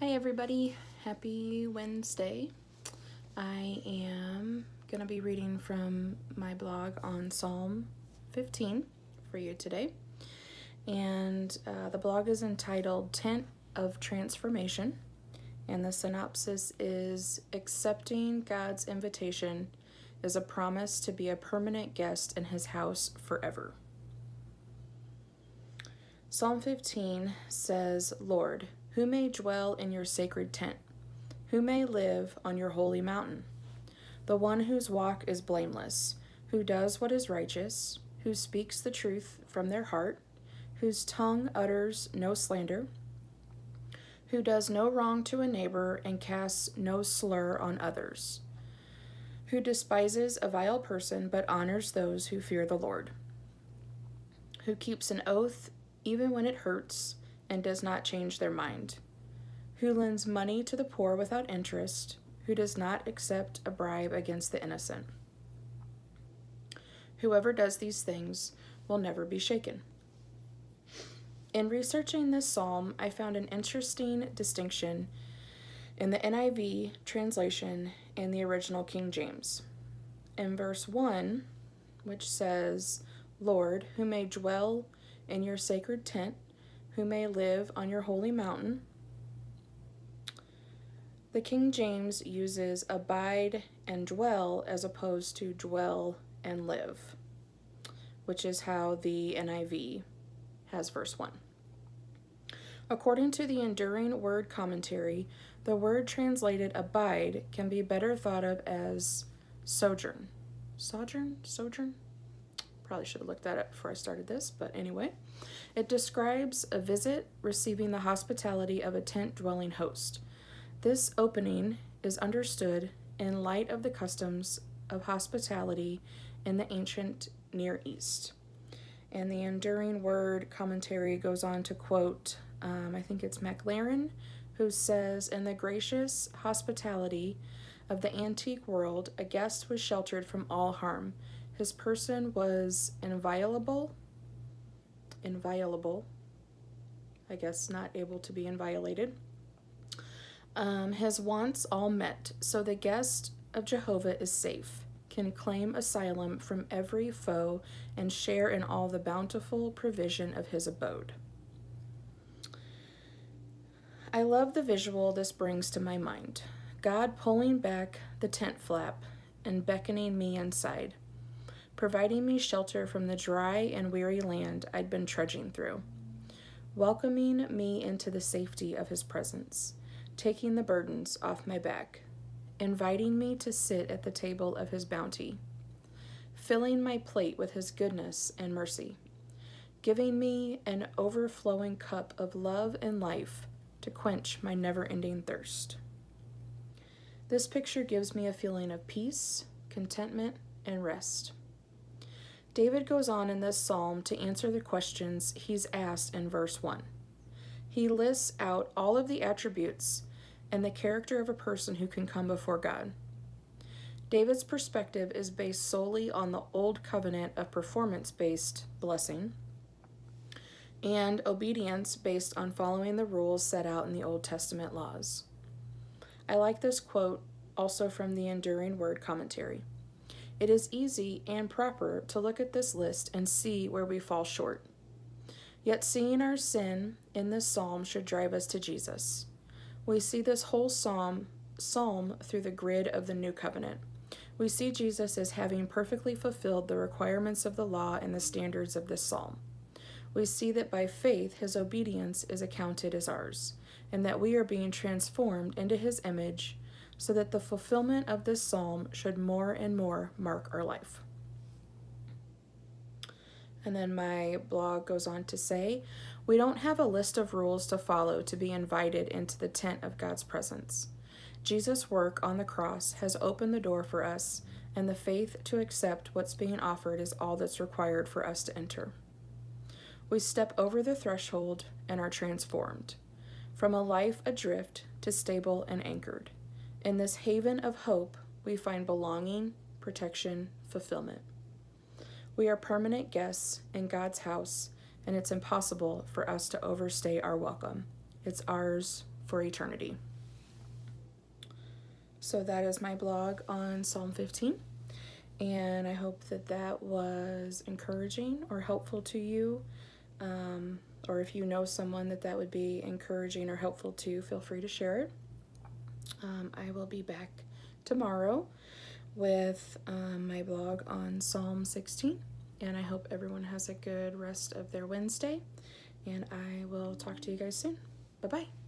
Hi everybody, happy Wednesday. I am going to be reading from my blog on Psalm 15 for you today. And the blog is entitled Tent of Transformation. And the synopsis is accepting God's invitation is a promise to be a permanent guest in his house forever. Psalm 15 says, Lord, who may dwell in your sacred tent? Who may live on your holy mountain? The one whose walk is blameless, who does what is righteous, who speaks the truth from their heart, whose tongue utters no slander, who does no wrong to a neighbor and casts no slur on others, who despises a vile person but honors those who fear the Lord, who keeps an oath even when it hurts and does not change their mind, who lends money to the poor without interest, who does not accept a bribe against the innocent. Whoever does these things will never be shaken. In researching this psalm, I found an interesting distinction in the NIV translation and the original King James. In verse 1, which says, Lord, who may dwell in your sacred tent, who may live on your holy mountain. The King James uses abide and dwell as opposed to dwell and live, which is how the NIV has verse 1. According to the Enduring Word Commentary, the word translated abide can be better thought of as sojourn. Sojourn? Probably should have looked that up before I started this, but anyway. It describes a visit receiving the hospitality of a tent-dwelling host. This opening is understood in light of the customs of hospitality in the ancient Near East. And the Enduring Word Commentary goes on to quote, I think it's McLaren, who says, in the gracious hospitality of the antique world, a guest was sheltered from all harm. His person was inviolable, I guess not able to be inviolated. His wants all met, so the guest of Jehovah is safe, can claim asylum from every foe, and share in all the bountiful provision of his abode. I love the visual this brings to my mind. God pulling back the tent flap and beckoning me inside, providing me shelter from the dry and weary land I'd been trudging through, welcoming me into the safety of his presence, taking the burdens off my back, inviting me to sit at the table of his bounty, filling my plate with his goodness and mercy, giving me an overflowing cup of love and life to quench my never-ending thirst. This picture gives me a feeling of peace, contentment, and rest. David goes on in this psalm to answer the questions he's asked in verse 1. He lists out all of the attributes and the character of a person who can come before God. David's perspective is based solely on the old covenant of performance-based blessing and obedience based on following the rules set out in the Old Testament laws. I like this quote also from the Enduring Word Commentary. It is easy and proper to look at this list and see where we fall short. Yet seeing our sin in this psalm should drive us to Jesus. We see this whole psalm through the grid of the new covenant. We see Jesus as having perfectly fulfilled the requirements of the law and the standards of this psalm. We see that by faith his obedience is accounted as ours, and that we are being transformed into his image, so that the fulfillment of this psalm should more and more mark our life. And then my blog goes on to say, we don't have a list of rules to follow to be invited into the tent of God's presence. Jesus' work on the cross has opened the door for us, and the faith to accept what's being offered is all that's required for us to enter. We step over the threshold and are transformed, from a life adrift to stable and anchored. In this haven of hope, we find belonging, protection, fulfillment. We are permanent guests in God's house, and it's impossible for us to overstay our welcome. It's ours for eternity. So that is my blog on Psalm 15, and I hope that that was encouraging or helpful to you, or if you know someone that that would be encouraging or helpful to, feel free to share it. I will be back tomorrow with my blog on Psalm 16, and I hope everyone has a good rest of their Wednesday, and I will talk to you guys soon. Bye-bye.